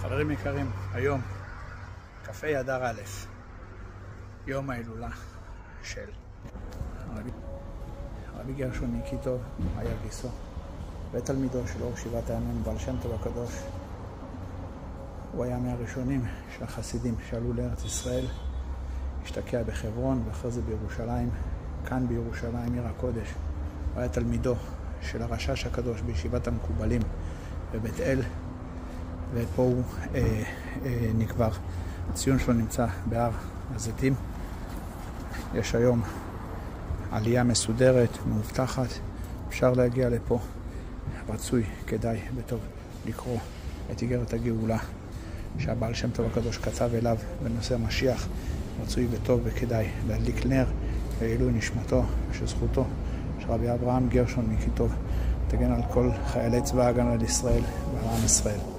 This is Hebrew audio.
חברים יקרים, היום קפה אדר א', יום ההילולה של רבי גרשון ניקיטוב היה גיסו ותלמידו של אור שבעת הימים בעל שם טוב הקדוש. הוא היה מהראשונים של החסידים שעלו לארץ ישראל, השתקע בחברון ואחרי זה בירושלים. כאן בירושלים עיר הקודש הוא היה תלמידו של הרשש הקדוש בישיבת המקובלים בבית אל, ופה הוא נקבר. הציון שלו נמצא בהר הזיתים. יש היום עלייה מסודרת, מאובטחת, אפשר להגיע לפה. רצוי, כדאי וטוב לקרוא את איגרת הגאולה שהבעל שם טוב הקדוש כתב אליו בנושא המשיח. רצוי וטוב וכדאי להדליק נר לעילוי נשמתו ושזכותו של רבי אברהם גרשון ניקיטוב תגן על כל חיילי צבא ההגנה לישראל ועל עם ישראל.